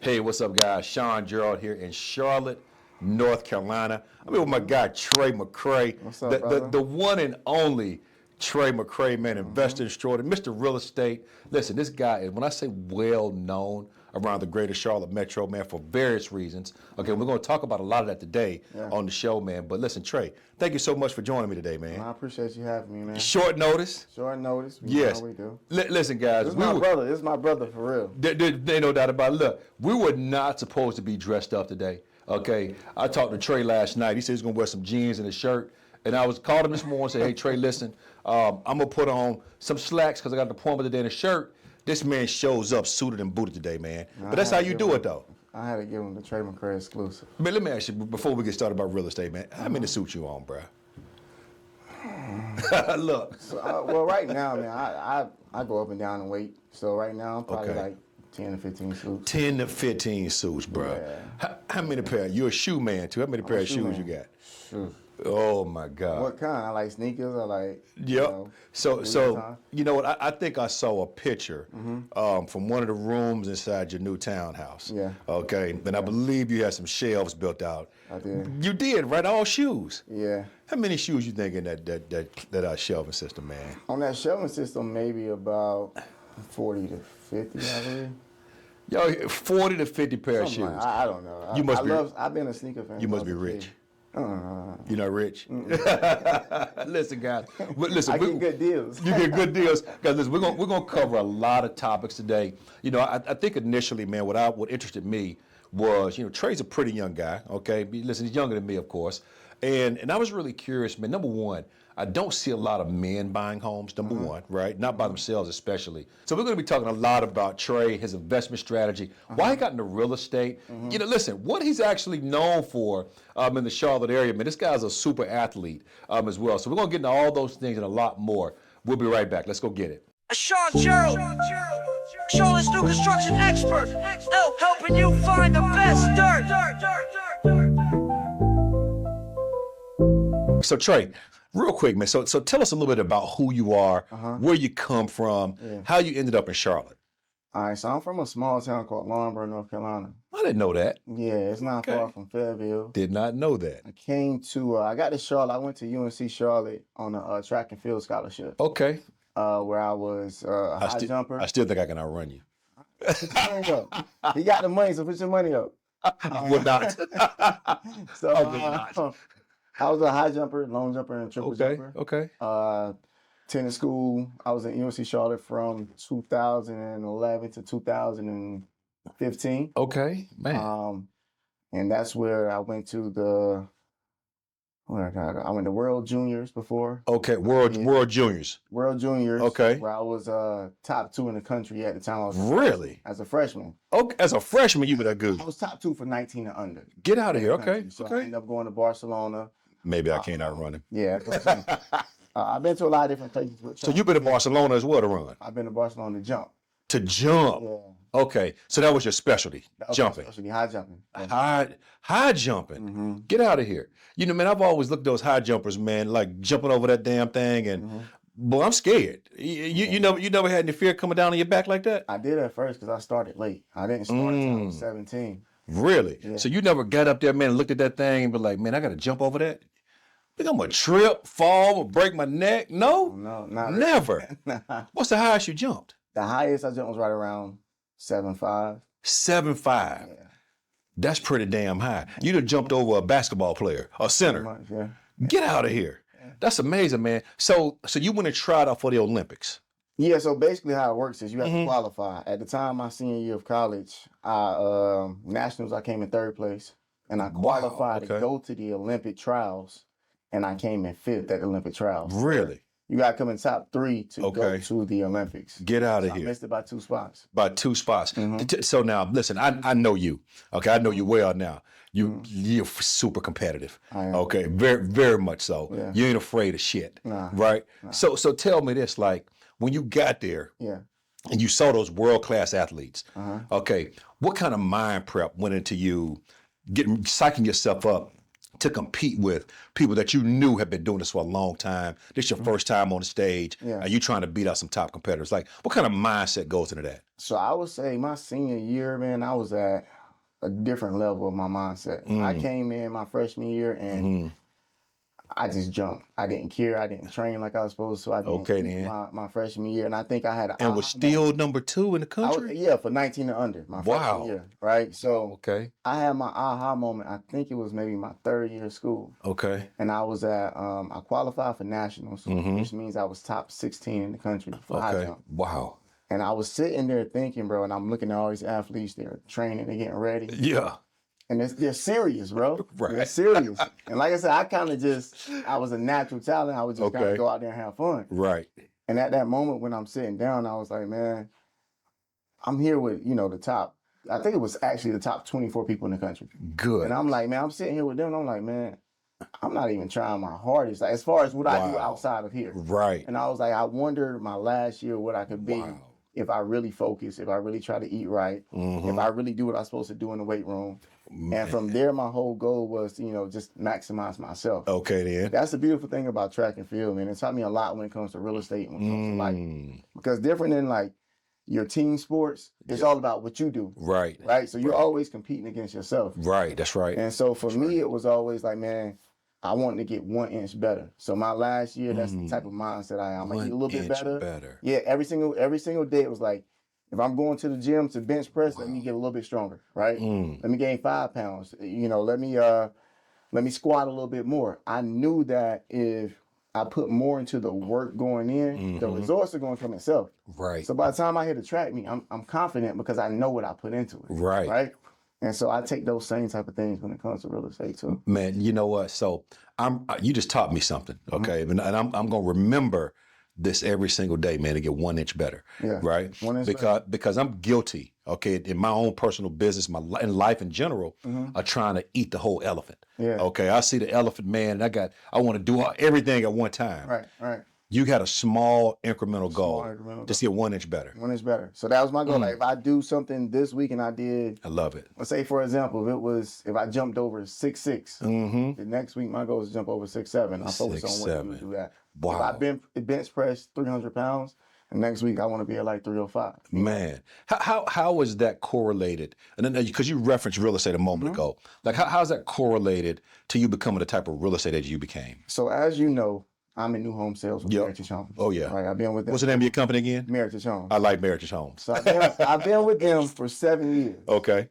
Hey, what's up, guys? Sean Gerald here in Charlotte, North Carolina. I'm here with my guy, Trey McRae. What's up, the, brother? the one and only Trey McRae, man, investor extraordinary, Mr. Real Estate. Listen, this guy is, when I say well known around the greater Charlotte metro, man, for various reasons. Okay, we're going to talk about a lot of that today on the show, man. But listen, Trey, thank you so much for joining me today, man. I appreciate you having me, man. Short notice. Short notice. Yes. We do. Listen, guys. This is my brother. This is my brother for real. There no doubt about it. Look, we were not supposed to be dressed up today. Okay, I talked to Trey last night. He said he's gonna wear some jeans and a shirt, and I called him this morning and said, "Hey, Trey, listen, I'm gonna put on some slacks because I got an appointment today in a shirt." This man shows up suited and booted today, man. But that's how you do it, though. I had to give him the Trey McRae exclusive. Man, let me ask you before we get started about real estate, man. How many suits you on, bro? Look. So, well, right now, man, I go up and down in weight. So right now, I'm probably Okay. like 10 to 15 suits. 10 to 15 suits, bro. Yeah. How many pair? You're a shoe man, too. How many pair of shoe shoes man. you got? Shoot. Oh, my God. What kind? I like sneakers. I like. Yep. So Louis Vuitton. you know what? I think I saw a picture from one of the rooms inside your new townhouse. Yeah. Okay. And I believe you had some shelves built out. I did. You did, right? All shoes. Yeah. How many shoes you think in that shelving system, man? On that shelving system, maybe about 40 to 50, I believe. Yo, 40 to 50 pair of Something shoes. like- I don't know. You must be- I've been a sneaker fan. You must be since I was a rich. kid. You're not rich. Listen, guys. Listen, I get good deals. You get good deals. Guys, listen, we're gonna cover a lot of topics today. You know, I think initially, man, what interested me was, you know, Trey's a pretty young guy. Okay, listen, he's younger than me, of course, and I was really curious, man. Number one, I don't see a lot of men buying homes. Number one, right? Not by themselves, especially. So we're going to be talking a lot about Trey, his investment strategy, why he got into real estate. You know, listen, what he's actually known for in the Charlotte area. Man, this guy's a super athlete as well. So we're going to get into all those things and a lot more. We'll be right back. Let's go get it. Sean Gerald, Charlotte's new construction expert, helping you find the best dirt. So Trey, real quick, man. So tell us a little bit about who you are, where you come from, how you ended up in Charlotte. All right, so I'm from a small town called Lawrenceburg, North Carolina. I didn't know that. Yeah, it's not far from Fayetteville. Did not know that. I came to, I got to Charlotte. I went to UNC Charlotte on a track and field scholarship, Okay. where I was a high jumper. I still think I can outrun you. Put your money up. He got the money, so put your money up. I would not. So I would not. I was a high jumper, long jumper, and triple jumper. Okay. Tennis school. I was at UNC Charlotte from 2011 to 2015. Okay, man. And that's where I went to I went to World Juniors before. Okay, World Juniors. World Juniors. Okay. Where I was top 2 in the country at the time. I was Really? as a freshman. Okay, as a freshman, you were that good. I was top 2 for 19 and under. Get out of here. in the Okay. country. So I Okay. ended up going to Barcelona. Maybe I can't outrun him. Yeah. That's what I'm saying. I've been to a lot of different places. With So you've been to Barcelona as well to run? I've been to Barcelona to jump. To jump. Yeah. Okay. So that was your specialty, That was jumping. Especially high jumping. High jumping. Get out of here. You know, man, I've always looked at those high jumpers, man, like jumping over that damn thing, and boy, I'm scared. You never had any fear coming down on your back like that? I did at first because I started late. I didn't start until I was 17. Really? Yeah. So you never got up there, man, and looked at that thing and be like, man, I got to jump over that? Think I'm going to trip, fall, break my neck? No? No, not really. Never. What's the highest you jumped? The highest I jumped was right around 7'5". 7'5". Yeah. That's pretty damn high. You'd have jumped over a basketball player, a center. Pretty much, yeah. Get out of here. That's amazing, man. So you went and tried out for the Olympics. Yeah, so basically how it works is you have to qualify. At the time, my senior year of college, nationals, I came in 3rd place. And I qualified to go to the Olympic trials. And I came in 5th at the Olympic trials. Really? You got to come in top 3 to go to the Olympics. Get out of So here. I missed it by 2 spots. By 2 spots. So now, listen, I know you. Okay, I know you well now. You're super competitive. I am. Okay, very, very much so. Yeah. You ain't afraid of shit. Nah. Right? So tell me this, like, when you got there Yeah. and you saw those world-class athletes, okay, what kind of mind prep went into you psyching yourself up to compete with people that you knew had been doing this for a long time? This your first time on the stage, Yeah. and you trying to beat out some top competitors. Like, what kind of mindset goes into that? So I would say my senior year, man, I was at a different level of my mindset. I came in my freshman year and I just jumped. I didn't care. I didn't train like I was supposed to. I didn't Okay, eat then. my freshman year, and I think I had And was still number 2 in the country? yeah, for 19 and under, my freshman year, right? So Okay. I had my aha moment. I think it was maybe my third year of school. Okay. And I was at, I qualified for nationals, which means I was top 16 in the country for high Okay. jump. Wow. And I was sitting there thinking, bro, and I'm looking at all these athletes, they're training, they're getting ready. Yeah. And they're serious, bro. Right. They're serious. And like I said, I was a natural talent. I would just kind Okay. of go out there and have fun. Right. And at that moment when I'm sitting down, I was like, man, I'm here with, the top. I think it was actually the top 24 people in the country. Good. And I'm like, man, I'm sitting here with them. And I'm like, man, I'm not even trying my hardest. Like, as far as what I do outside of here. Right. And I was like, I wonder my last year what I could be Wow. if I really focus, if I really try to eat right, if I really do what I'm supposed to do in the weight room. And from there, my whole goal was to, just maximize myself. Okay, then. That's the beautiful thing about track and field, man. It taught me a lot when it comes to real estate and when it comes to life. Because different than like your team sports, it's all about what you do. Right. Right? So you're always competing against yourself. Right. That's right. And so for me, it was always like, man, I wanted to get 1 inch better. So my last year, that's the type of mindset I am. I get a little bit better. Yeah, every single day it was like, if I'm going to the gym to bench press, let me get a little bit stronger, right? Let me gain 5 pounds. Let me squat a little bit more. I knew that if I put more into the work going in, the results are going to come itself. Right. So by the time I hit the track meet, I'm confident because I know what I put into it. Right. Right. And so I take those same type of things when it comes to real estate too. Man, you know what? So you just taught me something, okay? And I'm gonna remember this every single day, man, to get 1 inch better. Yeah, Right. 1 inch because I'm guilty, okay, in my own personal business, in life in general, of trying to eat the whole elephant. Yeah. Okay. I see the elephant, man, and I want to do everything at one time. Right. You had a small incremental goal incremental to get 1 inch better. 1 inch better. So that was my goal. Like if I do something this week and I did, I love it. let's say for example, if I jumped over 6'6", the next week my goal is to jump over 6'7". I focus on what to do that. Wow. If I bench press 300 pounds, and next week I want to be at like 305. Man, how is that correlated? And then because you referenced real estate a moment ago, like how's that correlated to you becoming the type of real estate agent you became? So as you know, I'm in new home sales with Meritage Homes. Oh yeah. Right. I've been with them. What's the name of your company again? Meritage Homes. I like Meritage Homes. So I've been with them for 7 years. Okay.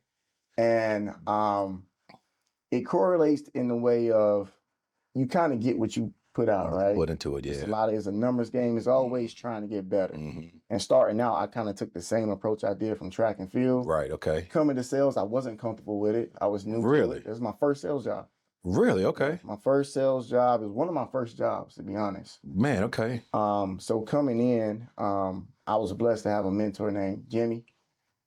And it correlates in the way of you kind of get what you put out, right? Put into it, yeah. It's a numbers game. It's always trying to get better. And starting out, I kind of took the same approach I did from track and field. Right, okay. Coming to sales, I wasn't comfortable with it. I was new to Really? it. It was my first sales job. Really? Okay. My first sales job is one of my first jobs, to be honest. Man, okay. So coming in, I was blessed to have a mentor named Jimmy.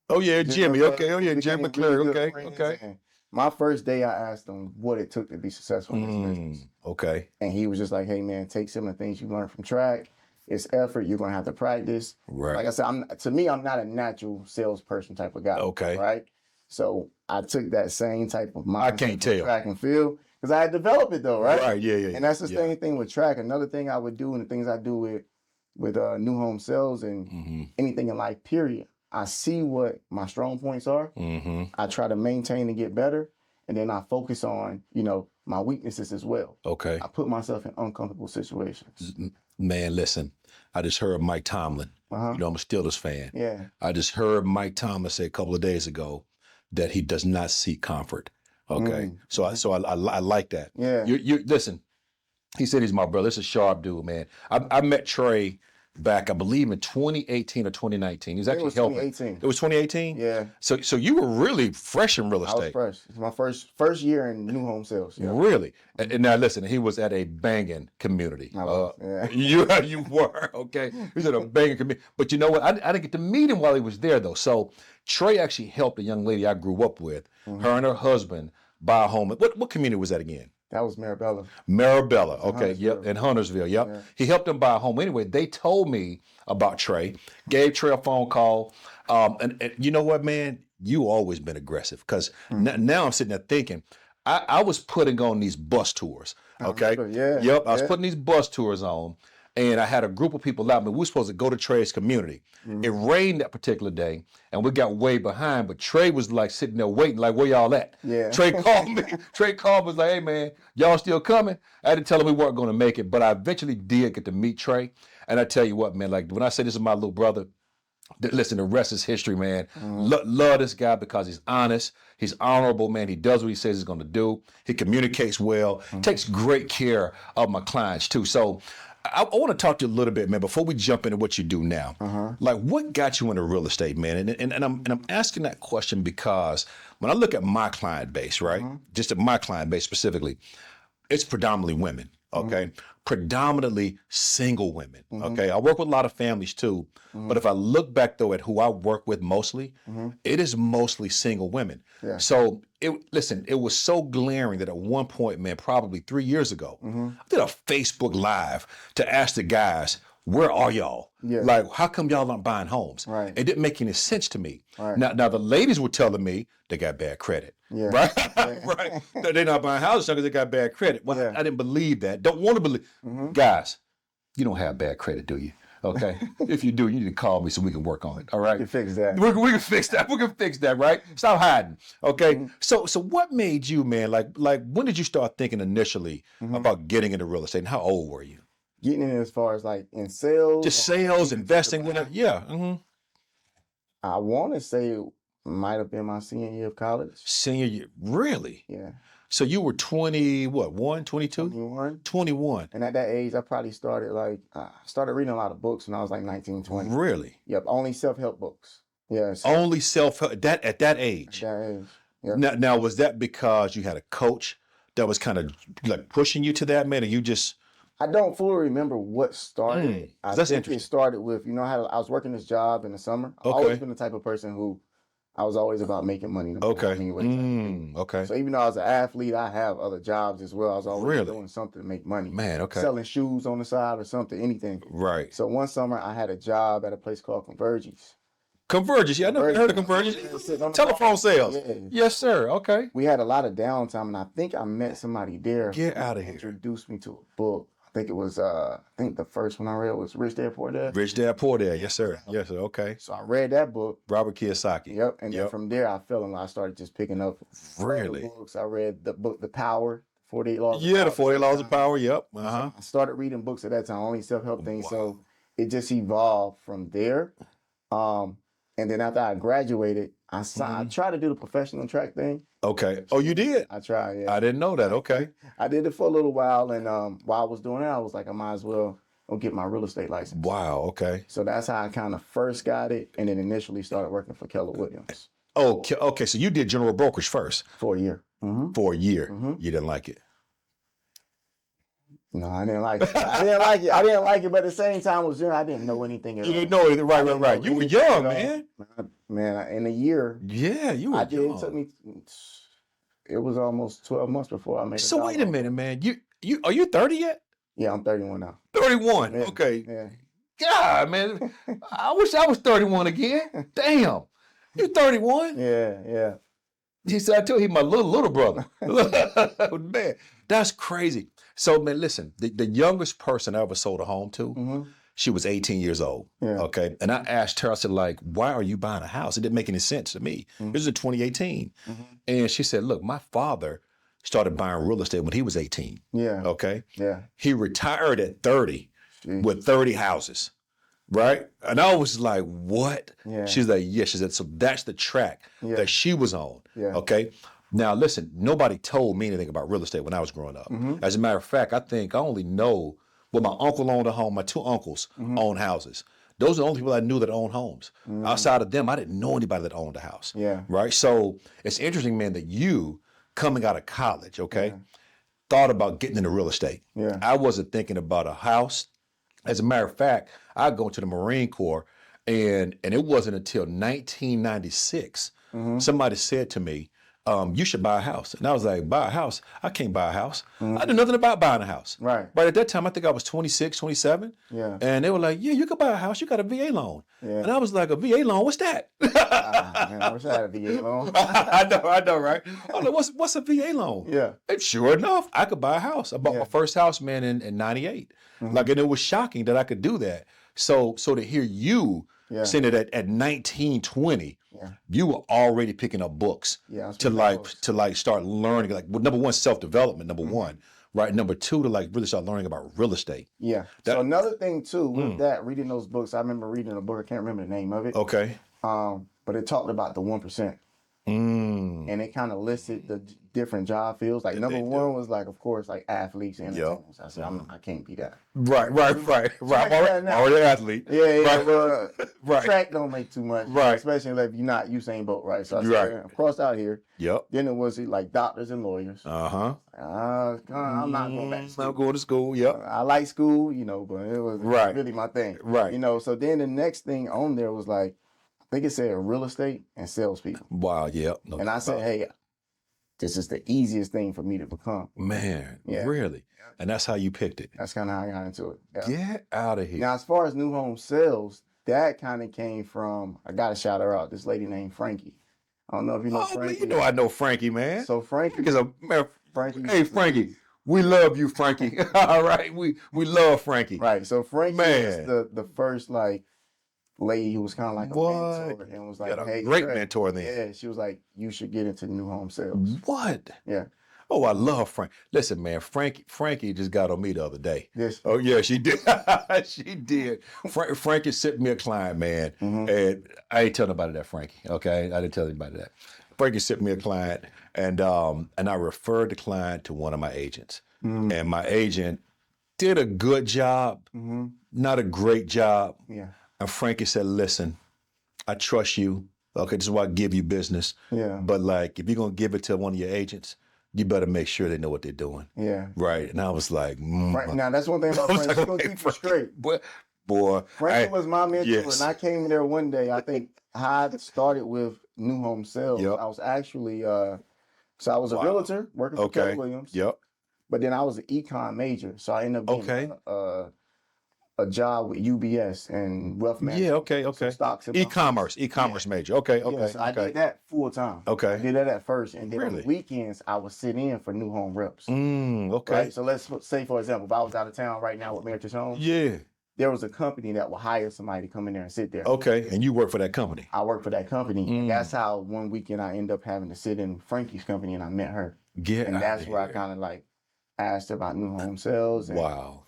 Oh yeah, Jimmy. Okay. Oh yeah, Jimmy McRae. Really Okay. friends. Okay. And my first day, I asked him what it took to be successful in this business. Okay. And he was just like, hey, man, take some of the things you learned from track. It's effort. You're going to have to practice. Right. Like I said, I'm not a natural salesperson type of guy. Okay. Right? So I took that same type of mindset I can't from tell. track and field because I had developed it though, right? Right. Yeah. And that's the same thing with track. Another thing I would do and the things I do with new home sales and anything in life, period. I see what my strong points are. I try to maintain and get better. And then I focus on, my weaknesses as well. Okay. I put myself in uncomfortable situations. Man, listen, I just heard Mike Tomlin. I'm a Steelers fan. Yeah. I just heard Mike Tomlin say a couple of days ago that he does not seek comfort. Okay. So I like that. Yeah. You listen, he said he's my brother. This is a sharp dude, man. I met Trey back, I believe, in 2018 or 2019. He was actually helping. 2018. It was 2018? Yeah. So you were really fresh in real I was estate. fresh. It was my first year in new home sales. Yeah. Really? And now listen, he was at a banging community. I was, yeah. You were, okay? He was at a banging community. But you know what? I didn't get to meet him while he was there, though. So Trey actually helped a young lady I grew up with, her and her husband, buy a home. What community was that again? That was Marabella. Marabella, okay, yep, in Huntersville, yep. Yeah. He helped them buy a home. Anyway, they told me about Trey, gave Trey a phone call, and you know what, man? You always been aggressive because now I'm sitting there thinking, I was putting on these bus tours. Okay. Yeah. Yep. I was Yeah. putting these bus tours on, and I had a group of people out. We were supposed to go to Trey's community. It rained that particular day, and we got way behind. But Trey was like sitting there waiting, like, "Where y'all at?" Yeah. Trey called me. Trey called me, was like, "Hey man, y'all still coming?" I had to tell him we weren't going to make it, but I eventually did get to meet Trey. And I tell you what, man, like when I say this is my little brother. Listen, the rest is history, man. Love this guy because he's honest. He's honorable, man. He does what he says he's going to do. He communicates well. Takes great care of my clients, too. So I want to talk to you a little bit, man, before we jump into what you do now. Like, what got you into real estate, man? And I'm asking that question because when I look at my client base, right, just at my client base specifically, it's predominantly women, okay? Predominantly single women, okay? I work with a lot of families too, but if I look back though at who I work with mostly, it is mostly single women. Yeah. So, it was so glaring that at one point, man, probably 3 years ago, I did a Facebook Live to ask the guys, where are y'all? Yeah. Like, how come y'all aren't buying homes? Right. It didn't make any sense to me. Right. Now the ladies were telling me they got bad credit. Yeah. Right? Right. They're not buying houses because they got bad credit. Well, Yeah. I didn't believe that. Don't want to believe. Guys, you don't have bad credit, do you? Okay. If you do, you need to call me so we can work on it. All right. We can fix that. We can fix that. We can fix that, right? Stop hiding. Okay. So what made you, man, like when did you start thinking initially about getting into real estate, and how old were you? Getting in as far as like in sales. Just sales, investing, whatever. Yeah. I want to say it might have been my senior year of college. Senior year. Really? Yeah. So you were 20, what, 22? 21. 21. And at that age, I probably started reading a lot of books when I was like 19, 20. Really? Yep. Only self-help books. Yes. Only self-help at that age. At that age. Yep. Now, was that because you had a coach that was kind of like pushing you to that, man, or you just... I don't fully remember what started. I that's think interesting. it started with, I was working this job in the summer. I've always been the type of person who I was always about making money. Okay. Okay. So even though I was an athlete, I have other jobs as well. I was always doing something to make money. Man, okay. Selling shoes on the side or something, anything. Right. So one summer I had a job at a place called Convergence. Convergence. Yeah, I never heard of Convergence. Telephone sales. Yeah. Yes, sir. Okay. We had a lot of downtime, and I think I met somebody there. Get out of here. Introduced me to a book. I think it was, the first one I read was Rich Dad Poor Dad. Rich Dad Poor Dad. Yes, sir. Yes, sir. Okay. So I read that book. Robert Kiyosaki. Yep. And then from there, I fell in love. I started just picking up Really? books. I read the book, The Power, 48 Laws. Yeah, the 48 Laws of Power. Yep. I started reading books at that time, only self-help things. So it just evolved from there. And then after I graduated, I tried to do the professional track thing. Okay. Oh, you did? I tried, yeah. I didn't know that. Okay. I did it for a little while, and while I was doing it, I was like, I might as well go get my real estate license. Wow. Okay. So that's how I kind of first got it, and then initially started working for Keller Williams. Okay. Okay. So you did general brokerage first For a year. for a year. You didn't like it. No, I didn't like it. I didn't like it, but at the same time, I didn't know anything at all. You didn't know anything. Right. You were young, man. Man, in a year, Yeah, you were young. it took me. It was almost 12 months before I made it. So wait a minute, man. You are you 30 yet? Yeah, I'm 31 now. 31. Yeah, Okay. Yeah. God, man. I wish I was 31 again. Damn. You 31? Yeah. He said, I told you, he my little brother. Man, that's crazy. So, man, listen, the youngest person I ever sold a home to, she was 18 years old. Yeah. Okay. And I asked her, I said, like, why are you buying a house? It didn't make any sense to me. This was in 2018. And she said, look, my father started buying real estate when he was 18. Yeah. Okay. Yeah. He retired at 30 with 30 houses. Right? And I was like, what? Yeah. She's like, yeah. She said, so that's the track that she was on. Yeah. Okay. Now, listen, nobody told me anything about real estate when I was growing up. As a matter of fact, I think I only know, well, my uncle owned a home. My two uncles owned houses. Those are the only people I knew that owned homes. Outside of them, I didn't know anybody that owned a house. Yeah. Right? So it's interesting, man, that you, coming out of college, okay, thought about getting into real estate. Yeah. I wasn't thinking about a house. As a matter of fact, I go into the Marine Corps, and it wasn't until 1996 somebody said to me, you should buy a house. And I was like, buy a house? I can't buy a house. I knew nothing about buying a house. Right. But at that time, I think I was 26, 27. Yeah. And they were like, yeah, you could buy a house. You got a VA loan. Yeah. And I was like, a VA loan? What's that? Man, I wish I had a VA loan. I know, right? I'm like, what's a VA loan? Yeah. And sure enough, I could buy a house. I bought my first house, man, in 98. Like, and it was shocking that I could do that. So to hear you saying that at 19, 20, you were already picking up books to start learning, like, well, number one, self-development, number one, right? Number two, to like really start learning about real estate. Yeah. So another thing too, with that, reading those books, I remember reading a book, I can't remember the name of it. Okay. But it talked about the 1%. And it kind of listed the different job fields. Like number one was like, of course, like athletes and entertainers. I said, I can't be that. Right. I'm already an athlete. Yeah. Right. Track don't make too much. Right. Especially if you're not Usain Bolt, right? So I said, of course, out here. Yep. Then it was like doctors and lawyers. Uh-huh. I'm not going back to school. I'm going to school, yep. I like school, but it was really my thing. Right. So then the next thing on there was like, I think it said real estate and salespeople. Wow, yeah. No, and I said, hey, this is the easiest thing for me to become. Man, really? And that's how you picked it? That's kind of how I got into it. Yeah. Get out of here. Now, as far as new home sales, that kind of came from, I got to shout her out, this lady named Frankie. I don't know if you know Frankie. You know I know Frankie, man. So Frankie. Frankie. Hey, Frankie. We love you, Frankie. All right? We love Frankie. Right. So Frankie is the first, like, lady who was kind of like a mentor and was like, hey, great mentor then. Yeah, she was like, you should get into new home sales. What? Yeah. Oh, I love Frank. Listen, man, Frankie just got on me the other day. Yes. Oh, yeah, she did. She did. Frankie sent me a client, man, and I ain't tell nobody that, Frankie, okay? I didn't tell anybody that. Frankie sent me a client, and I referred the client to one of my agents. And my agent did a good job, not a great job. Yeah. And Frankie said, listen, I trust you. Okay, this is why I give you business. Yeah. But like, if you're going to give it to one of your agents, you better make sure they know what they're doing. Yeah. Right. And I was like, Right. Now, that's one thing about Frankie. She's going to keep you straight. Boy. Frankie was my mentor. Yes. And I came there one day, I think I started with new home sales. Yep. I was actually, so I was a realtor working for Keller Williams. Yep. But then I was an econ major. So I ended up getting a job with UBS and wealth management. Yeah, okay. Stocks and E-commerce major. Okay. So I did that full time. Okay. I did that at first. And then on the weekends, I would sit in for new home reps. Okay. Right? So let's say, for example, if I was out of town right now with Meritage Homes. Yeah. There was a company that would hire somebody to come in there and sit there. Okay. And you work for that company. I work for that company. And that's how one weekend I ended up having to sit in Frankie's company and I met her. And that's where I kind of like asked about new home sales. And wow.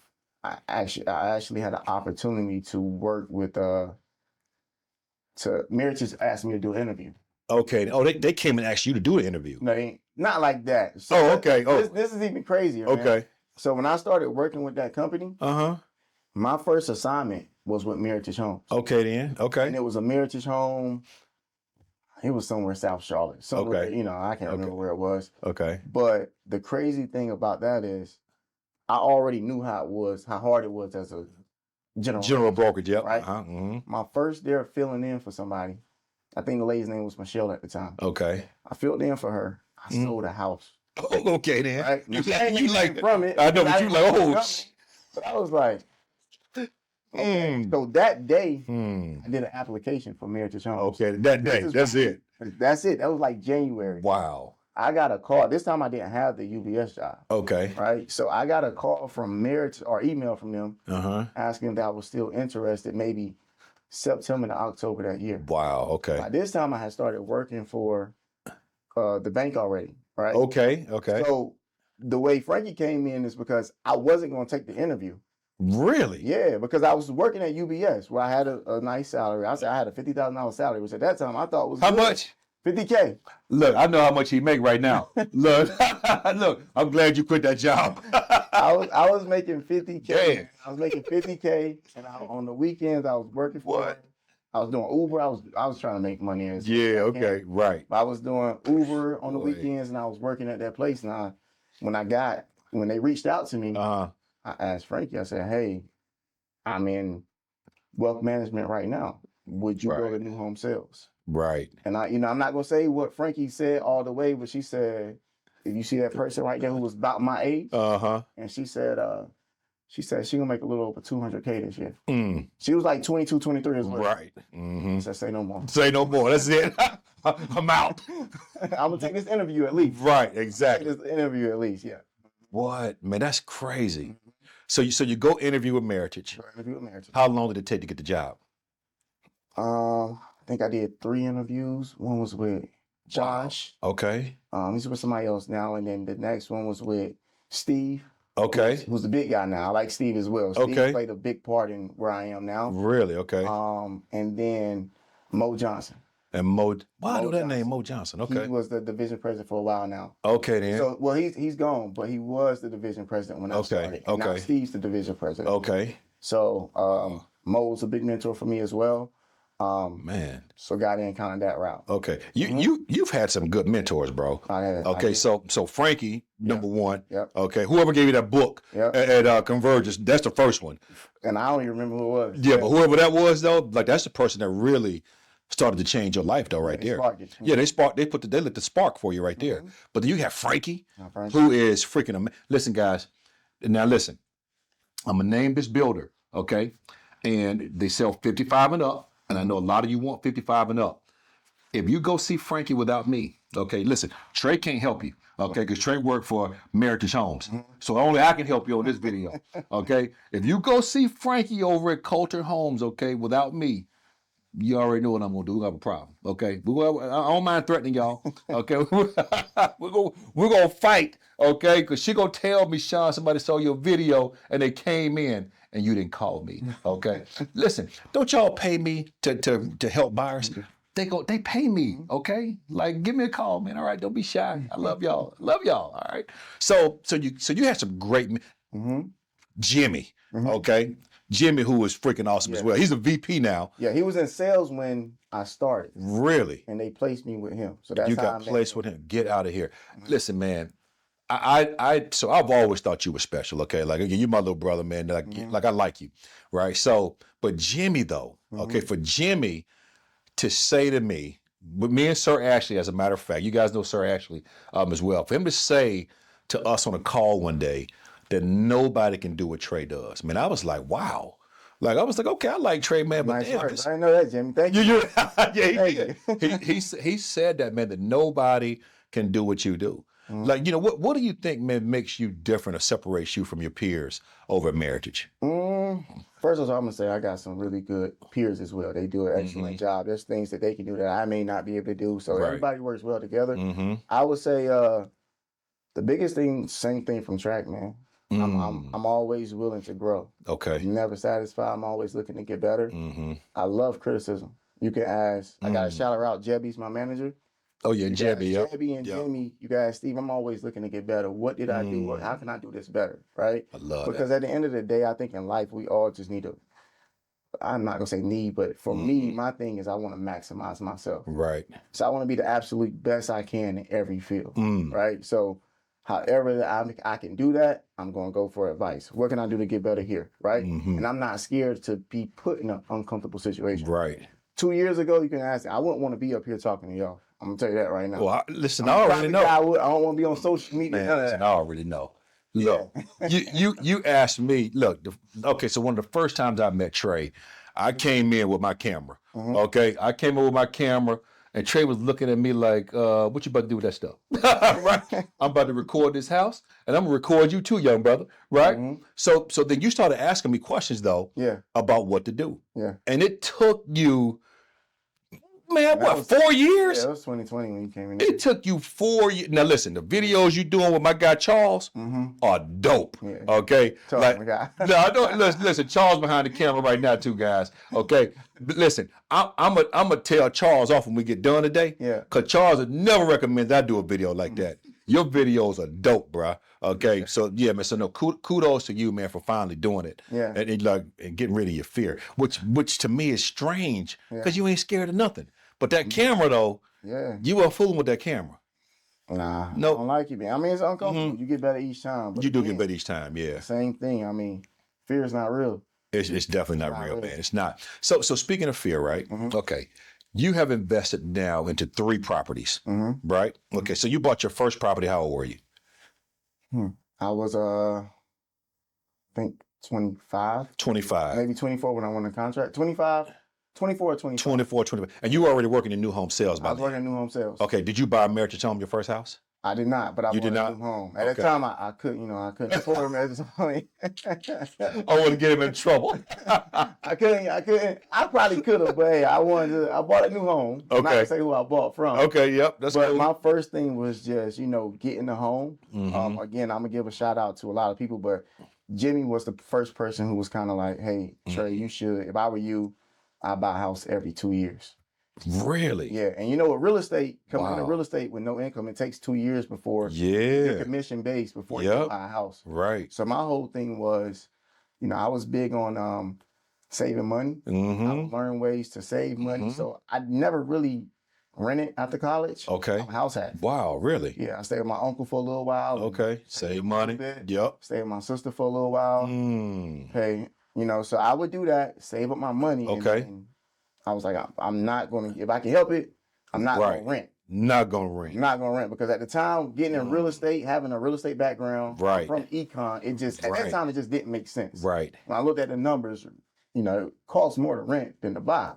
I actually had an opportunity to work with Meritage asked me to do an interview. Okay. Oh, they came and asked you to do an interview. No, not like that. So okay. This is even crazier. Okay. Man. So when I started working with that company, my first assignment was with Meritage Homes. Okay then. Okay. And it was a Meritage home. It was somewhere South Charlotte. Somewhere, I can't remember where it was. Okay. But the crazy thing about that is I already knew how hard it was as a general brokerage, yep. Right? My first day filling in for somebody, I think the lady's name was Michelle at the time. Okay. I filled in for her. I sold a house. Oh, okay then. Right? You like from it. I know, but you like, But I was like, so that day, I did an application for Meritage Homes. Okay, that day, that's it. That's it. That was like January. Wow. I got a call. This time I didn't have the UBS job. Okay. Right? So I got a call from Meritage or email from them asking that I was still interested maybe September to October that year. Wow. Okay. By this time I had started working for the bank already. Right? Okay. So the way Frankie came in is because I wasn't going to take the interview. Really? Yeah, because I was working at UBS where I had a nice salary. I said I had a $50,000 salary, which at that time I thought was how good. much? $50K. Look, I know how much he make right now. Look, I'm glad you quit that job. I was making $50K. Damn. I was making $50K, and on the weekends I was working for it. I was doing Uber. I was trying to make money. Right. I was doing Uber on the weekends, and I was working at that place. And when they reached out to me, I asked Frankie. I said, "Hey, I'm in wealth management right now. Would you go to new home sales?" Right. And I'm not gonna say what Frankie said all the way, but she said, if you see that person right there who was about my age, and she said she gonna make a little over 200K this year. She was like 22, 23 as well. Right. I said, say no more. Say no more. That's it. I'm out. I'm gonna take this interview at least. Right. Exactly. Take this interview at least. Yeah. What, man? That's crazy. So you go interview with Meritage. Interview with Meritage. How long did it take to get the job? I think I did 3 interviews. One was with Josh. Okay. He's with somebody else now, and then the next one was with Steve. Okay. Who's the big guy now? I like Steve as well. Steve played a big part in where I am now. Really? Okay. And then Mo Johnson. And Mo, why do that name, Mo Johnson? Okay. He was the division president for a while now. Okay, then. So, well, he's gone, but he was the division president when I started. And now Steve's the division president. Okay. So, Mo's a big mentor for me as well. Man. So got in kind of that route. Okay. You've had some good mentors, bro. I have. Okay, so Frankie, number one. Yep. Okay. Whoever gave you that book at Convergence, that's the first one. And I don't even remember who it was. Yeah, but whoever that was though, like that's the person that really started to change your life though, right there. Yeah, they lit the spark for you right there. But then you have Frankie, who is freaking amazing. Listen, guys. Now listen. I'm gonna name this builder, okay? And they sell 55 and up. And I know a lot of you want 55 and up. If you go see Frankie without me, okay, listen, Trey can't help you, okay, because Trey worked for Meritage Homes. So only I can help you on this video, okay? If you go see Frankie over at Coulter Homes, okay, without me, you already know what I'm gonna do. We have a problem, okay? I don't mind threatening y'all, okay? we're gonna fight, okay? Because she gonna tell me, Sean, somebody saw your video and they came in and you didn't call me, okay? Listen, don't y'all pay me to help buyers? They pay me, okay? Like, give me a call, man. All right, don't be shy. I love y'all. All right. So you had some great Jimmy, okay? Jimmy, who was freaking awesome as well. He's a VP now. Yeah, he was in sales when I started. Really? And they placed me with him. So that's you how got placed with him. Get out of here. Listen, man. So I've always thought you were special. Okay, like again, you're my little brother, man. Like I like you, right? So, but Jimmy though, okay, for Jimmy to say to me, with me and Sir Ashley, as a matter of fact, you guys know Sir Ashley as well. For him to say to us on a call one day that nobody can do what Trey does, man, I was like, wow. Like I was like, okay, I like Trey, man, but nice damn, I didn't know that, Jimmy. Thank you. Yeah, he said that, man, that nobody can do what you do. Like, what do you think, man, makes you different or separates you from your peers over at Meritage? First of all, I'm gonna say I got some really good peers as well. They do an excellent job. There's things that they can do that I may not be able to do. So everybody works well together. I would say the biggest thing, same thing from track, man. I'm always willing to grow. Okay. I'm never satisfied. I'm always looking to get better. I love criticism. You can ask. I got to shout her out. Jebby's my manager. Oh yeah, Jebby. Jebby and Jimmy. You guys, Steve. I'm always looking to get better. What did I do? How can I do this better? Right. I love because at the end of the day, I think in life we all just need to. I'm not gonna say need, but for me, my thing is I want to maximize myself. Right. So I want to be the absolute best I can in every field. Right. So however I can do that, I'm going to go for advice. What can I do to get better here? Right. And I'm not scared to be put in an uncomfortable situation. Right. 2 years ago, you can ask, I wouldn't want to be up here talking to y'all. I'm going to tell you that right now. Well, listen, I already know. I don't want to be on social media. Man, listen, I already know. Look, you asked me, look, okay, so one of the first times I met Trey, I came in with my camera, okay? I came in with my camera, and Trey was looking at me like, what you about to do with that stuff? Right? I'm about to record this house, and I'm going to record you too, young brother, right? So then you started asking me questions, though, about what to do. Yeah. And it took you, man, what, 4 years? Yeah, it was 2020 when you came in. It took you 4 years. Now listen, the videos you doing with my guy Charles are dope. Yeah. Okay, Charles, my guy. No, I don't. Listen, Charles behind the camera right now too, guys. Okay, but listen, I'm gonna tell Charles off when we get done today. Yeah. Cause Charles would never recommend I do a video like that. Your videos are dope, bruh. Okay, so yeah, man. So no, kudos to you, man, for finally doing it. Yeah. And getting rid of your fear, which to me is strange, cause you ain't scared of nothing. But that camera, though, you weren't fooling with that camera. Nah, no. I don't like it, man. I mean, it's uncomfortable. You get better each time. But you do get better each time, yeah. Same thing. I mean, fear is not real. It's definitely not real, man. It's not. So speaking of fear, right? Okay, You have invested now into 3 properties, right? Okay, so you bought your first property. How old were you? I was I think 25, 25. maybe 24 when I won the contract. 25, 24 or 25. 24, 25. And you were already working in new home sales I by was then. working in new home sales. Okay, did you buy a Meritage Home your first house? I did not, but I You bought did a not? new home. At Okay. that time, I couldn't, I couldn't afford them at the point. I want to get him in trouble. I couldn't. I probably could have, but hey, I bought a new home. I'm not Okay. gonna say who I bought from. Okay, yep, that's But cool. my first thing was just, getting the home. Mm-hmm. Again, I'm gonna give a shout out to a lot of people, but Jimmy was the first person who was kind of like, hey, Trey, you should, if I were you, I'd buy a house every 2 years. Really? Yeah, and with real estate, coming into real estate with no income, it takes 2 years before you're commission based before you can buy a house. Right. So my whole thing was, I was big on saving money. I would learn ways to save money. So I never really rented after college. Okay. I'm a house hat. Wow, really? Yeah, I stayed with my uncle for a little while. Okay. Save money. Yep. Stayed with my sister for a little while. Hey, so I would do that, save up my money. Okay. And I was like, I'm not going to, if I can help it, I'm not going to rent. Not going to rent. I'm not going to rent because at the time, getting in real estate, having a real estate background Right. from econ, at that time, it just didn't make sense. Right. When I looked at the numbers, it costs more to rent than to buy.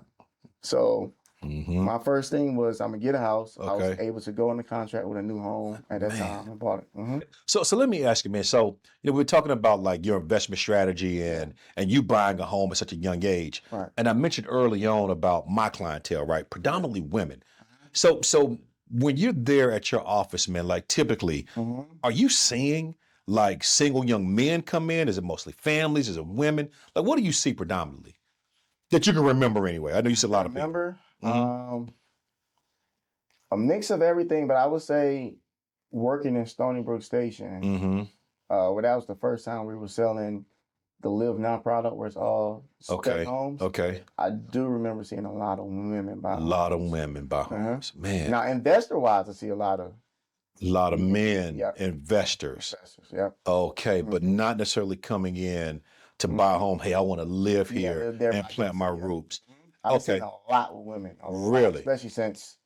So my first thing was I'm going to get a house. I was able to go on the contract with a new home at that time and bought it. So let me ask you, man. So, we're talking about like your investment strategy and you buying a home at such a young age. Right. And I mentioned early on about my clientele, right? Predominantly women. So when you're there at your office, man, like typically, are you seeing like single young men come in? Is it mostly families? Is it women? Like, what do you see predominantly that you can remember anyway? I know you see a lot of people. Remember, a mix of everything, but I would say working in Stony Brook Station, that was the first time we were selling the Live Now product where it's all spec homes. Okay. I do remember seeing a lot of women buy homes. A lot of women buy homes. Man. Now, investor-wise, I see a lot of men, investors. Yep. Okay, but not necessarily coming in to buy a home. Hey, I want to live here and plant my roots. I've seen a lot with women. Really? Especially since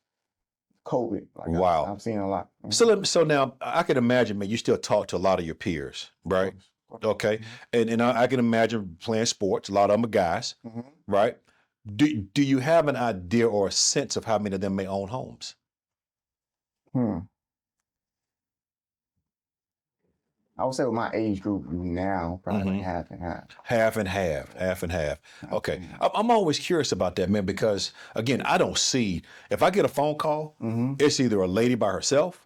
COVID. Wow. I've seen a lot. So now I can imagine, man, you still talk to a lot of your peers, right? Okay. And I can imagine playing sports. A lot of them are guys, right? Do you have an idea or a sense of how many of them may own homes? I would say with my age group now, probably like half and half. Half and half. Okay. I'm always curious about that, man, because again, I don't see, if I get a phone call, it's either a lady by herself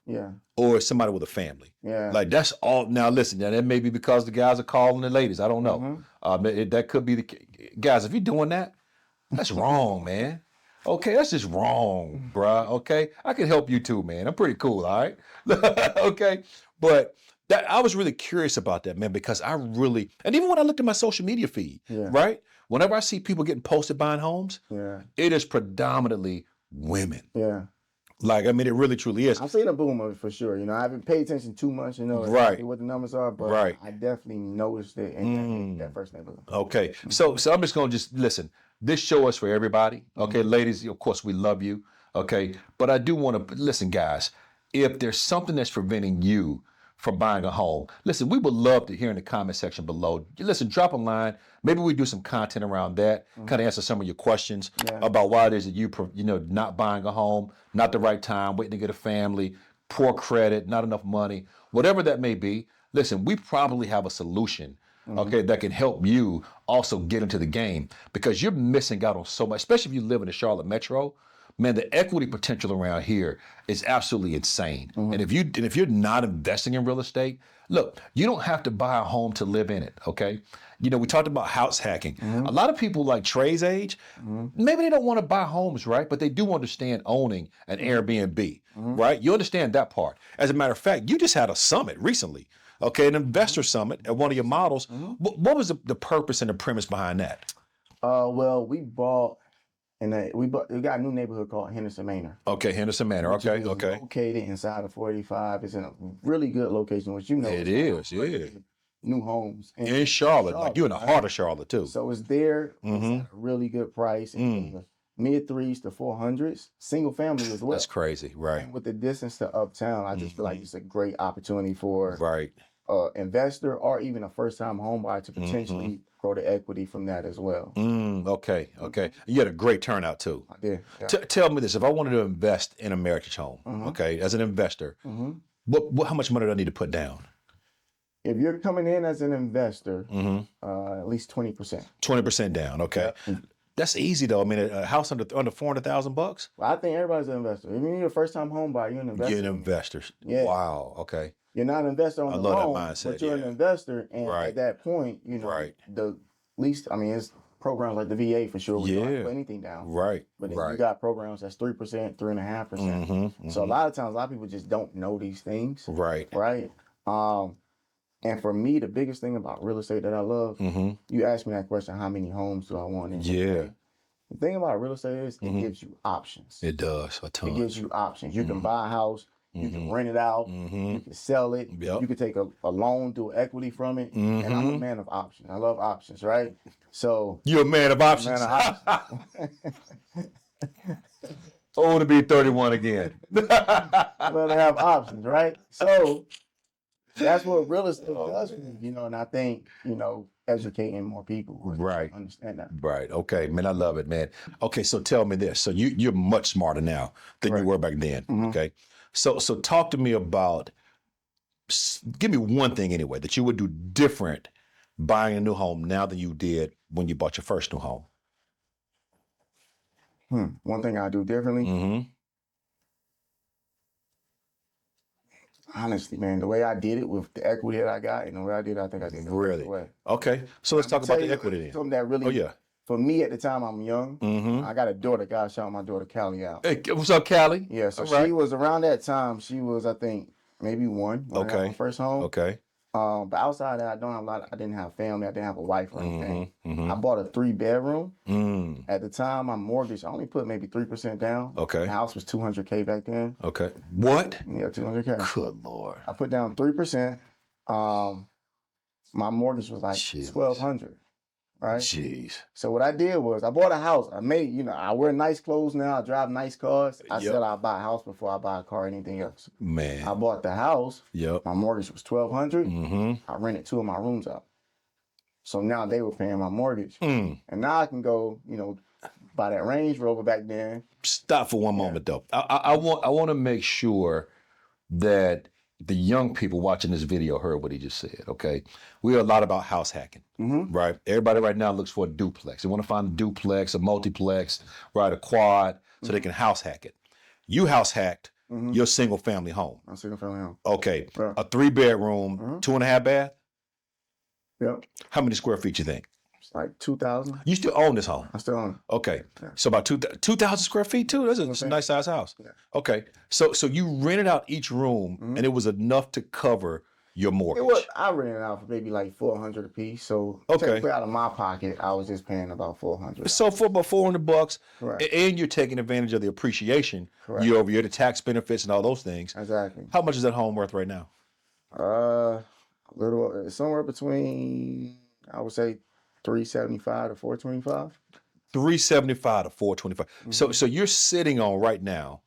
or it's somebody with a family. Yeah. Like that's all. Now listen, now that may be because the guys are calling the ladies. I don't know. That could be guys, if you're doing that, that's wrong, man. Okay, that's just wrong, bruh. Okay. I can help you too, man. I'm pretty cool, all right? Okay. But I was really curious about that, man, because and even when I looked at my social media feed, right? Whenever I see people getting posted buying homes, it is predominantly women. Yeah. Like, I mean, it really truly is. I've seen a boom of it for sure. I haven't paid attention too much, exactly what the numbers are, but I definitely noticed it in that first neighborhood. Okay. So I'm just going to listen. This show is for everybody. Okay, ladies, of course, we love you. Okay. But I do want to, listen, guys, if there's something that's preventing you from buying a home, listen, we would love to hear in the comment section below. Listen, drop a line. Maybe we do some content around that, kind of answer some of your questions about why it is that you not buying a home, not the right time, waiting to get a family, poor credit, not enough money, whatever that may be. Listen, we probably have a solution, that can help you also get into the game because you're missing out on so much, especially if you live in the Charlotte metro. Man, the equity potential around here is absolutely insane. And if you're not investing in real estate, look, you don't have to buy a home to live in it, okay? We talked about house hacking. A lot of people like Trey's age, maybe they don't want to buy homes, right? But they do understand owning an Airbnb, right? You understand that part. As a matter of fact, you just had a summit recently, okay? An investor summit at one of your models. What was the purpose and the premise behind that? Well, we bought we got a new neighborhood called Henderson Manor. Okay, Henderson Manor. Okay. Located inside of 45. It's in a really good location, which it is. New homes in Charlotte. Like you're in the heart of Charlotte too. So it's there. It's at a really good price. And mid 3s to 400s, single family as well. That's crazy, right? And with the distance to uptown, I just feel like it's a great opportunity for Right. investor or even a first-time home buyer to potentially grow the equity from that as well. Okay. You had a great turnout too. I did. Yeah. Tell me this: if I wanted to invest in a Meritage home, okay, as an investor, how much money do I need to put down? If you're coming in as an investor, at least 20%. 20% down. Okay. Yeah. That's easy though. I mean, a house under $400,000. Well, I think everybody's an investor. If you're a first-time home buyer, you're an investor. You're an investor. Yeah. Wow. Okay. You're not an investor on the love that loan, mindset, but you're an investor. And Right. at that point, you know, Right. the least, I mean, it's programs like the VA for sure. We don't Yeah. put anything down. Right. But then Right. you got programs that's 3%, 3.5%. So a lot of times, a lot of people just don't know these things. Right. Right. And for me, the biggest thing about real estate that I love, you asked me that question, how many homes do I want in? Yeah. The thing about real estate is it gives you options. It does a ton. It gives you options. You can buy a house, you can rent it out, you can sell it, Yep. you can take a loan, do equity from it. And I'm a man of options. I love options, right? So You're a man of options. man of options. Old to be 31 again. I love to have options, right? So that's what real estate does for me, you know, and I think, you know, educating more people would Right. understand that. Right. Okay, man. I love it, man. Okay, so tell me this. So you're much smarter now than you were back then. Okay. So talk to me about. Give me one thing anyway that you would do different buying a new home now than you did when you bought your first new home. One thing I do differently. Honestly, man, the way I did it with the equity that I got and the way I did it, I think I did it the Really? right way. Okay. So let's talk about the equity then. Something that really, Oh yeah. for me at the time, I'm young. I got a daughter. God shout my daughter Callie out. Hey, what's up, Callie? Yeah, so All right. she was around that time. She was, I think, maybe one when I got my first home. Okay. But outside of that, I don't have a lot. I didn't have family. I didn't have a wife or anything. I bought a 3-bedroom. At the time, my mortgage, I only put maybe 3% down. Okay. The house was $200K back then. Okay. What? Yeah, $200K. Good Lord. I put down 3%. My mortgage was like Jeez. $1,200. Right. Jeez. So what I did was I bought a house. I made, you know, I wear nice clothes now. I drive nice cars. I said I'll buy a house before I buy a car or anything else. Man. I bought the house. Yep. My mortgage was $1,200. I rented 2 of my rooms out. So now they were paying my mortgage. And now I can go, you know, buy that Range Rover back then. Stop for one moment though. I want to make sure that the young people watching this video heard what he just said. Okay, we hear a lot about house hacking, right? Everybody right now looks for a duplex. They want to find a duplex, a multiplex, right, a quad, so they can house hack it. You house hacked your single family home. My single family home. Okay, Right. a 3-bedroom, 2.5 bath. Yep. How many square feet you think? It's like 2,000. You still own this home? I still own it. Okay, so about 2,000 square feet too. That's a nice size house. Yeah. Okay, so you rented out each room, and it was enough to cover your mortgage. It was, I rented it out for maybe like $400 a piece. So technically out of my pocket, I was just paying about $400. So for about $400, Correct. and you're taking advantage of the appreciation Correct. year over year, the tax benefits and all those things. Exactly. How much is that home worth right now? A little, somewhere between, I would say, 375 to 425. 375 to 425. So you're sitting on right now.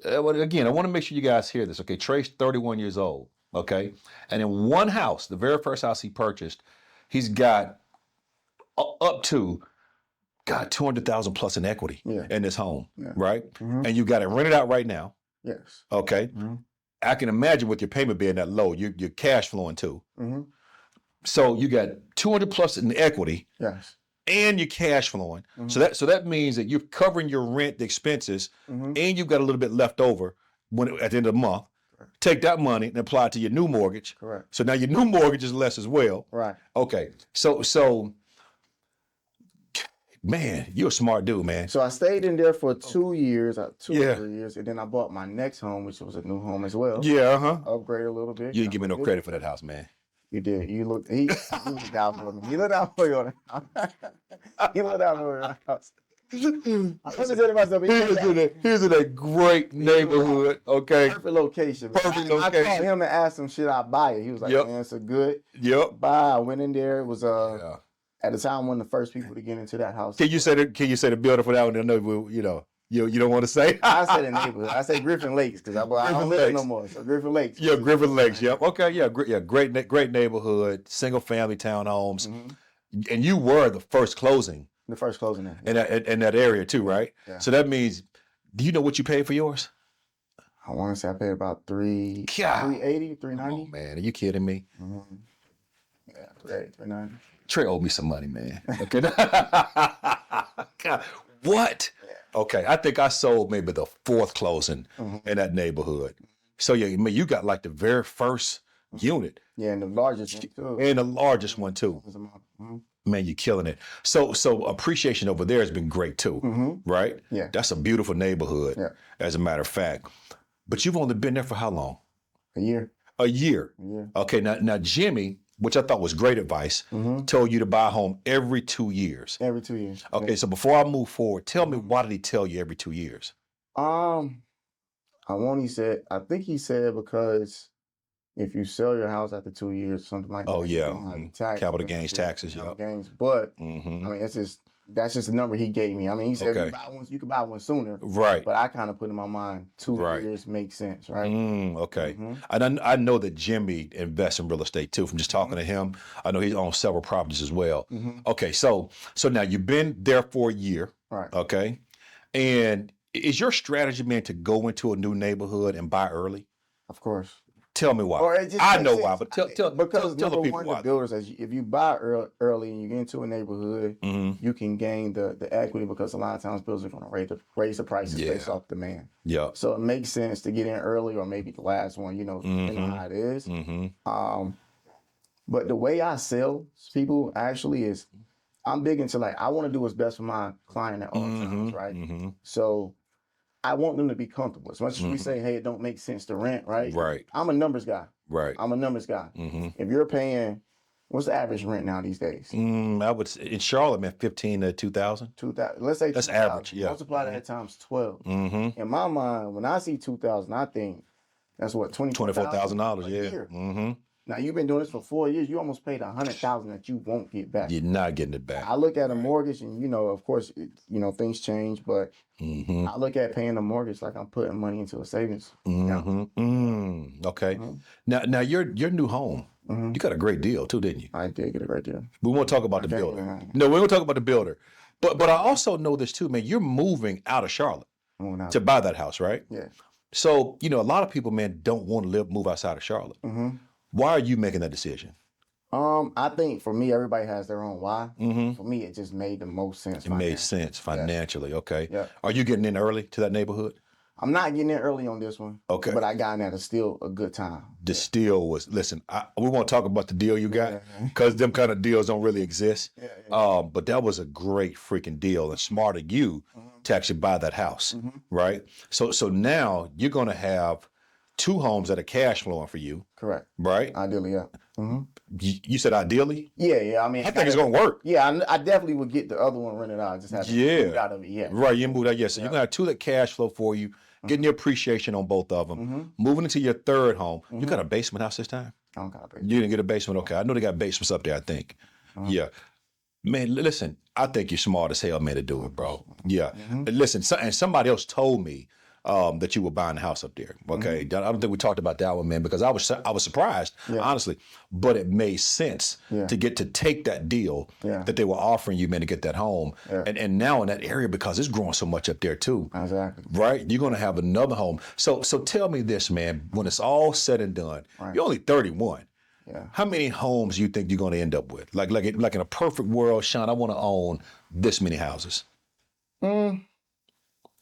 Well, again, I want to make sure you guys hear this. Okay, Trey's 31 years old. Okay, and in one house, the very first house he purchased, he's got up to 200,000 plus in equity in this home, right? And you got it rented out right now. Yes. Okay. I can imagine with your payment being that low, you're cash flowing too. So you got 200 plus in equity. Yes. And you're cash flowing. So that means that you're covering your rent, the expenses, and you've got a little bit left over at the end of the month. Take that money and apply it to your new mortgage. Correct. So now your new mortgage is less as well. Right. Okay. So man, you're a smart dude, man. So I stayed in there for 2 years, 2 Yeah. or 3 years, and then I bought my next home, which was a new home as well. Yeah, Upgrade a little bit. You didn't give me no credit for that house, man. You did. You looked. He looked out for me. He looked out for you on the house. He looked out for you on the house. I represented myself. Here's in a great neighborhood, okay? Perfect location. Perfect I location. called him and asked him, should I buy it? He was like, Yep. man, it's a good Yep. buy. I went in there. It was At the time, one of the first people to get into that house. Can you say the builder for that one? I know you don't want to say. I said the neighborhood. I say Griffin Lakes because I don't live no more. So Griffin Lakes. Yeah, Griffin Lakes. Yep. Okay. Yeah. Great neighborhood, single family townhomes, and you were the first closing. The first closing there. In that area too, right? Yeah. So that means, do you know what you paid for yours? I want to say I paid about $380, $390. Oh man, are you kidding me? Mm-hmm. Yeah, $390. Trey owed me some money, man. Okay. God, what? Yeah. Okay, I think I sold maybe the fourth closing in that neighborhood. So yeah, I mean, you got like the very first unit. Yeah, and the largest one too. Mm-hmm. Man, you're killing it. So appreciation over there has been great too, right? Yeah. That's a beautiful neighborhood, as a matter of fact. But you've only been there for how long? A year. A year. Yeah. Okay, now Jimmy, which I thought was great advice, told you to buy a home every 2 years. Every 2 years. Okay, so before I move forward, tell me, why did he tell you every 2 years? I think he said because if you sell your house after 2 years, something like that. Oh yeah, you don't have tax, capital gains taxes. Capital gains, but I mean, that's just the number he gave me. I mean, he said you can buy one sooner, right? But I kind of put in my mind 2 years makes sense, right? Okay, and I know that Jimmy invests in real estate too. From just talking to him, I know he owns several properties as well. Okay, so now you've been there for a year, right? Okay, and is your strategy, man, to go into a new neighborhood and buy early? Of course. Tell me why. I know why, but tell the people why. The builders, if you buy early and you get into a neighborhood, you can gain the equity because a lot of times builders are going to raise the prices based off demand. Yeah. So it makes sense to get in early or maybe the last one, depending on how it is. But the way I sell people actually is I'm big into I want to do what's best for my client at all times, right? So I want them to be comfortable. As much as we say, hey, it don't make sense to rent, right? Right. I'm a numbers guy. Right. I'm a numbers guy. If you're paying, what's the average rent now these days? I would say in Charlotte, man, 15 to 2,000. 2,000. Let's say that's average. Yeah. Multiply that times 12. In my mind, when I see 2,000, I think that's what $24,000 a year. Now you've been doing this for 4 years. You almost paid $100,000 that you won't get back. You're not getting it back. I look at a mortgage, and of course, things change, but I look at paying a mortgage like I'm putting money into a savings. Okay. Now your new home, you got a great deal too, didn't you? I did get a great deal. We won't talk about the builder. No, we're gonna talk about the builder. But I also know this too, man. You're moving out of Charlotte to buy that house, right? Yeah. So a lot of people, man, don't want to move outside of Charlotte. Why are you making that decision? I think for me, everybody has their own why. For me, it just made the most sense. It made sense financially. Okay. Yeah. Are you getting in early to that neighborhood? I'm not getting in early on this one. Okay. But I got in at still a good time. The deal was, listen, we won't talk about the deal you got because them kind of deals don't really exist. But that was a great freaking deal, and smart of you to actually buy that house, right? So now you're going to have 2 homes that are cash flowing for you. Correct. Right? Ideally, yeah. You said ideally? Yeah. I mean, I think it's going to work. Yeah, I definitely would get the other one rented out. I just have to move out of it. Yeah. Right, you moved out. Yeah, so you're going to have 2 that cash flow for you, getting the appreciation on both of them. Moving into your 3rd home. You got a basement house this time? I don't got a basement. You didn't get a basement? Okay. I know they got basements up there, I think. Yeah. Man, listen, I think you're smart as hell, man, to do it, bro. Yeah. Listen, and somebody else told me that you were buying a house up there. Okay, I don't think we talked about that one, man, because I was surprised, honestly, but it made sense to take that deal that they were offering you, man, to get that home, and now in that area because it's growing so much up there too. Exactly. Right, you're gonna have another home. So tell me this, man, when it's all said and done, you're only 31. Yeah. How many homes do you think you're gonna end up with? Like in a perfect world, Sean, I want to own this many houses.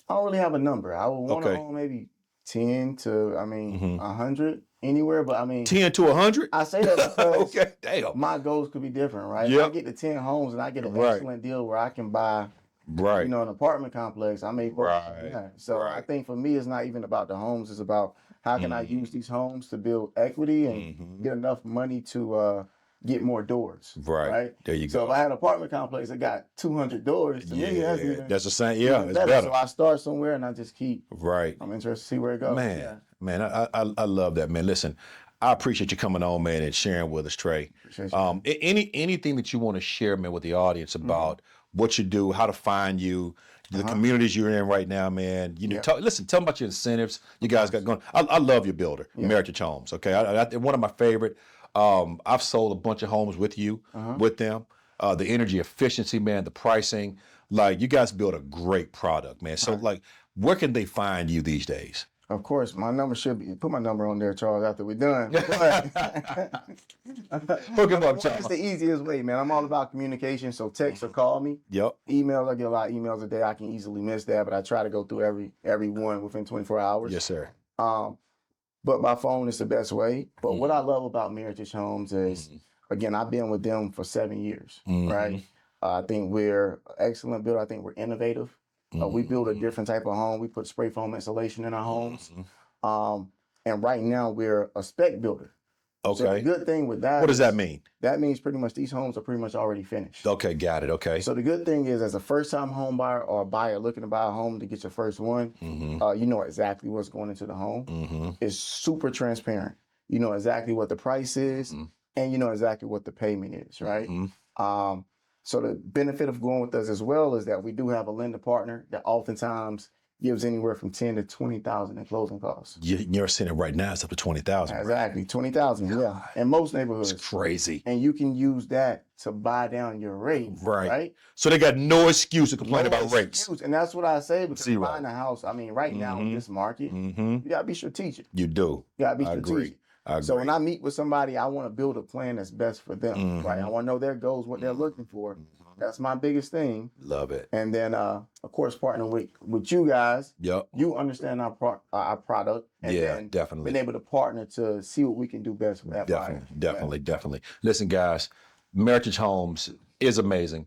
I don't really have a number. I would want to own maybe 10 to 100 anywhere, but 10 to 100. I say that because damn, my goals could be different, right? If I get to 10 homes and I get an excellent deal where I can buy, an apartment complex, I may work. So I think for me, it's not even about the homes. It's about how can I use these homes to build equity and get enough money to get more doors. Right. There you go. So if I had an apartment complex that got 200 doors, to me, that's the same. Yeah, it's better. So I start somewhere and I just keep. Right. I'm interested to see where it goes. Man, I love that, man. Listen, I appreciate you coming on, man, and sharing with us, Trey. Anything that you want to share, man, with the audience about what you do, how to find you, the communities you're in right now, man. You know, tell them about your incentives you guys got going. I love your builder, Meritage Homes. Okay, one of my favorite. I've sold a bunch of homes with you, with them. The energy efficiency, man, the pricing, like you guys build a great product, man. So like, where can they find you these days? Of course, my number should be, put my number on there, Charles, after we're done. But Hook him up, Charles. it's the easiest way, man. I'm all about communication, so text or call me. Yep. Emails, I get a lot of emails a day. I can easily miss that, but I try to go through every one within 24 hours. Yes, sir. But by phone is the best way. But what I love about Meritage Homes is, again, I've been with them for 7 years, right? I think we're an excellent builder. I think we're innovative. We build a different type of home. We put spray foam insulation in our homes. And right now we're a spec builder. Okay. So the good thing with that. What does that mean? That means pretty much these homes are pretty much already finished. Okay, got it. Okay. So the good thing is, as a first-time home buyer or a buyer looking to buy a home to get your first one, you know exactly what's going into the home. It's super transparent. You know exactly what the price is, and you know exactly what the payment is, right? So the benefit of going with us as well is that we do have a lender partner that oftentimes gives anywhere from 10 to 20,000 in closing costs. You're seeing it right now. It's up to 20,000. Exactly, 20,000. Yeah, in most neighborhoods. It's crazy. And you can use that to buy down your rate. Right. So they got no excuse to complain about rates. And that's what I say, because Zero. buying a house, I mean, right now in this market, you gotta be strategic. You do. You gotta be I strategic. agree. I agree. So when I meet with somebody, I want to build a plan that's best for them. Right. I want to know their goals, what they're looking for. That's my biggest thing. Love it. And then, of course, partnering with you guys. Yep. You understand our product. And then definitely. being able to partner to see what we can do best for that buyer. Definitely. Listen, guys, Meritage Homes is amazing.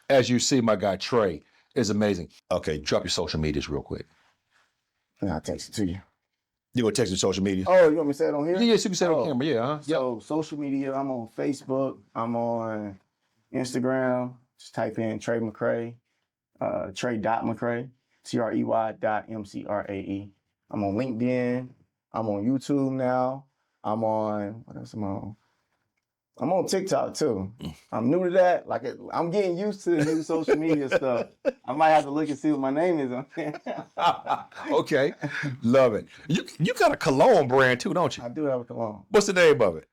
As you see, my guy Trey is amazing. Okay, drop your social medias real quick. And I'll text it to you. You want to text your social media? Oh, you want me to say it on here? Yeah, you can say it on camera. Yeah. So social media, I'm on Facebook. I'm on Instagram. Just type in Trey McRae, Trey.McRae, Trey.McRae. I'm on LinkedIn. I'm on YouTube now. I'm on, what else am I on? I'm on TikTok too. I'm new to that. Like, I'm getting used to the new social media stuff. I might have to look and see what my name is on there. Okay, love it. You got a cologne brand too, don't you? I do have a cologne. What's the name of it?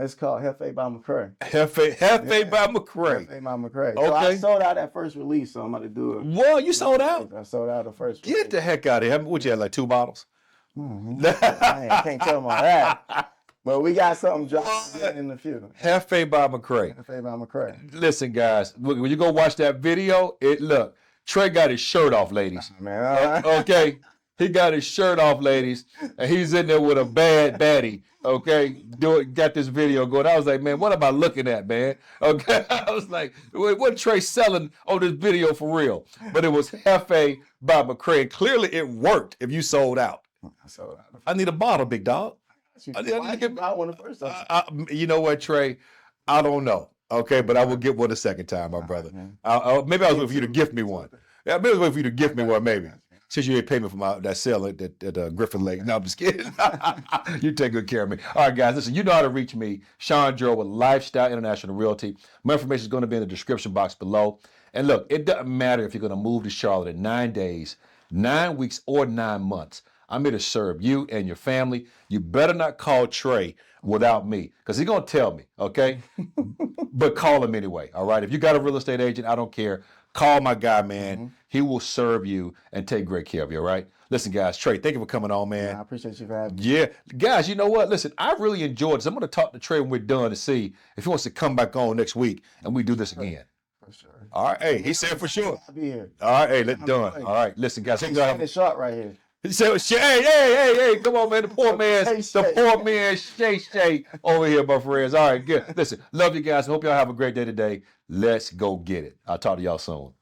It's called Hefe by McRae. Hefe by McRae. Hefe by McRae. Okay. So I sold out that first release, so I'm about to do it. Well, you sold out? I sold out the first Get the heck out of here. What you had, like 2 bottles? I can't tell them all that. But we got something dropping in the future. Hefe by McRae. Hefe by McRae. Listen, guys, when you go watch that video, look, Trey got his shirt off, ladies. Man, all right. Okay? He got his shirt off, ladies, and he's in there with a bad baddie. Okay, got this video going. I was like, man, what am I looking at, man? Okay, I was like, what Trey selling on this video for real? But it was Hefe by McRae. Clearly, it worked. If you sold out, I sold out. I need a bottle, big dog. I need to get one the first time. You know what, Trey? I don't know. Okay, but I will get one the second time, my brother. Maybe I was waiting for you to gift me one. Yeah, maybe I was waiting for you to gift me one, maybe. Since you ain't pay me for that sale at Griffin Lake. No, I'm just kidding. You take good care of me. All right, guys, listen, you know how to reach me. Sean Joe with Lifestyle International Realty. My information is going to be in the description box below. And look, it doesn't matter if you're going to move to Charlotte in 9 days, 9 weeks, or 9 months. I'm here to serve you and your family. You better not call Trey without me, because he's going to tell me, okay? But call him anyway, all right? If you got a real estate agent, I don't care. Call my guy, man. He will serve you and take great care of you, all right? Listen, guys, Trey, thank you for coming on, man. I appreciate you for having me. Yeah. Guys, you know what? Listen, I really enjoyed this. I'm going to talk to Trey when we're done to see if he wants to come back on next week and we do this again. For sure. All right. Hey, he said for sure. I'll be here. All right. Hey, let's do it. All right. Listen, guys. It's shot right here. He said, hey, come on, man. The poor man, Shay over here, my friends. All right, good. Listen, love you guys. Hope y'all have a great day today. Let's go get it. I'll talk to y'all soon.